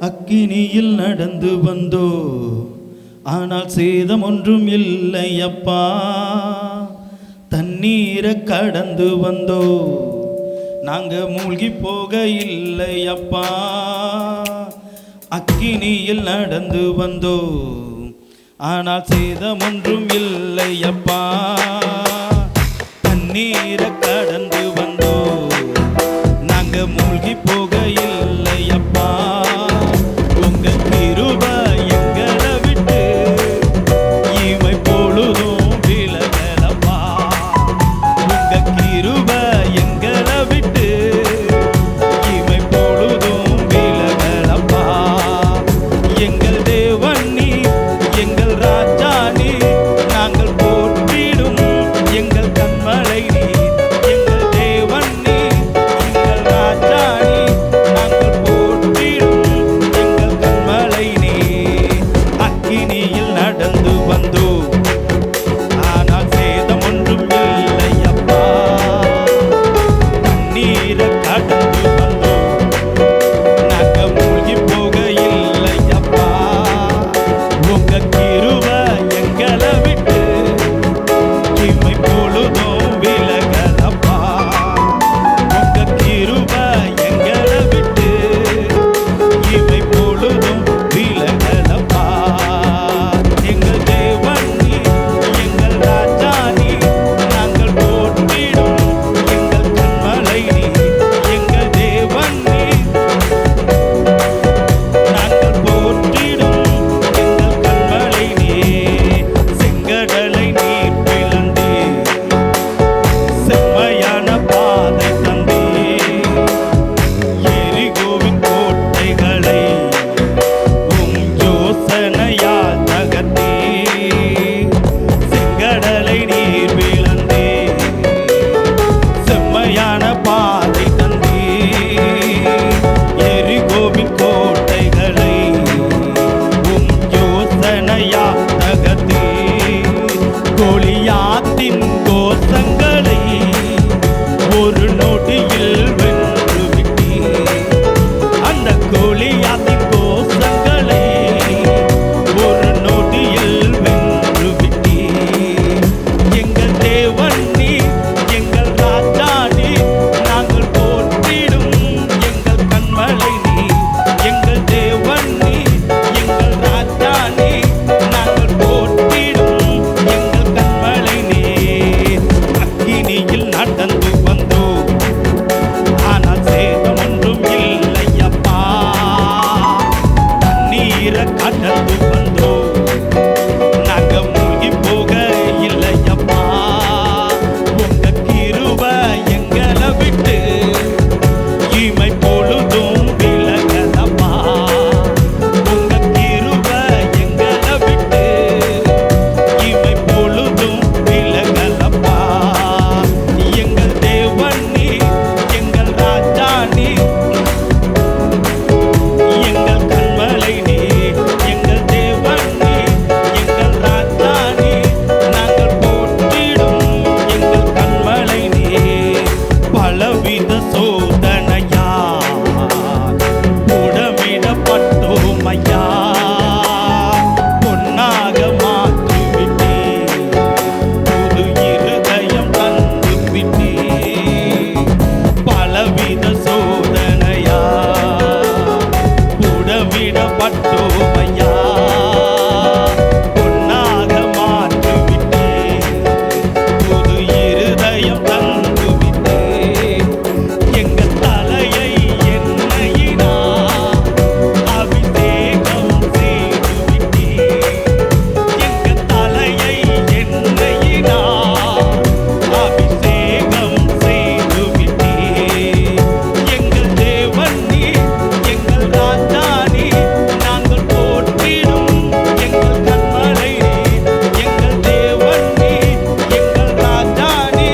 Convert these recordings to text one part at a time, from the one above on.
அக்கினியில் நடந்து வந்தோ, ஆனால் சேதம் ஒன்றும் இல்லை அப்பா. தண்ணீரை கடந்து வந்தோ, நாங்க மூழ்கி போக இல்லை அப்பா. அக்கினியில் நடந்து வந்தோ, ஆனால் சேதம் ஒன்றும் இல்லை அப்பா. தண்ணீரை கடந்து வந்தோ, நாங்க மூழ்கி போக இல்லை அப்பா. உங்க கிருபை எங்களை விட்டு இமை பொழுதும் விலகலப்பா. உங்க கிருபை எங்களை விட்டு இமை பொழுதும் விலகலப்பா. எங்கள் தேவன் நீ, எங்கள் ராஜா நீ, நாங்கள் போற்றிடும் எங்கள் கண்மலை நீ. எங்கள் தேவன் நீ, எங்கள் ராஜா நீ, நாங்கள் போற்றிடும் எங்கள் கண்மலை நீ. அக்கினியில் நடந்து வந்தோ, ஆனால் சேதம் ஒன்றும் இல்லை அப்பா. தண்ணீரை கடந்து வந்தோ, நாங்க மூழ்கி போக இல்லை அப்பா. உங்க கிருபை எங்களை விட்டு இமை பொழுதும் விலகலப்பா. உங்க கிருபை எங்களை விட்டு இமை பொழுதும் விலகலப்பா. எங்கள் தேவன் நீ, எங்கள் ராஜா நீ, நாங்கள் போற்றிடும் எங்கள் கண்மலை நீ. எங்கள் தேவன் நீ, நாங்கள் போற்றிடும் எங்கள் கண்மலை நீ. செங்கடலை நீர் பிளந்தே, செம்மையான பாதை தந்தே, எரிகோவின் கோட்டைகளை உம் யோசனையால் தகர்த்தே. செங்கடலை நீர் பிளந்தே, செம்மையான பாதை தந்தே, எரிகோவின் கோட்டைகளை உம் யோசனையால் தகர்த்தே. கோலியாத்தின் கோஷங்களை ஒரு நொடியில் வென்று விட்டீர். அந்த கோலியாத்தின் கோஷங்களை ஒரு நொடியில் வென்று விட்டீர். எங்கள் தேவன் நீ, எங்கள் ராஜா நீ, நாங்கள் போற்றிடும் எங்கள் கண்மலை நீ. எங்கள் தேவன் நீ, எங்கள் ராஜா நீ, நாங்கள் போற்றிடும் எங்கள் கண்மலை நீ. அக்கினியில் நடந்து வந்தோ, ஆனால் சேதம் ஒன்றும் இல்லை அப்பா. தண்ணீரை கடந்து வந்தோ, நாங்க மூழ்கி போக இல்லை அப்பா. உங்க கிருபை எங்களை விட்டு இமை பொழுதும் விலகலப்பா. உங்க கிருபை எங்களை விட்டு இமை பொழுதும் விலகலப்பா. எங்கள் தேவன் நீ, எங்கள் ராஜா நீ, எங்கள் கண்மலை நீ. எங்கள் தேவன் நீ, எங்கள் ராஜா நீ, நாங்கள் போற்றிடும் எங்கள் கண்மலை நீ. பலவித சோதனையா புடமிடப்பட்டோம் ஐயா, பொன்னாக மாற்றிவிட்டே, புது இருதயம் தந்து விட்டே. பலவித சோதனையா புடமிடப்பட்டோம் ஐயா, பொன்னாக மாற்றிவிட்டே, புது இருதயம் தந்து விட்டே. எங்கள் தலையை எண்ணெயினா அபிஷேகம் செய்து விட்டே. எங்கள் தலையை எண்ணெயினா அபிஷேகம் செய்து விட்டே. எங்கள் தேவன் நீ, எங்கள் ராஜா நீ, நாங்கள் போற்றிடும் எங்கள் கண்மலை நீ. எங்கள் தேவன் நீ, எங்கள் ராஜா நீ,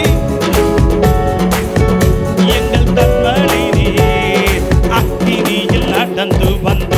எங்கள் கண்மலை நீ. அக்கினியில் நடந்து வந்த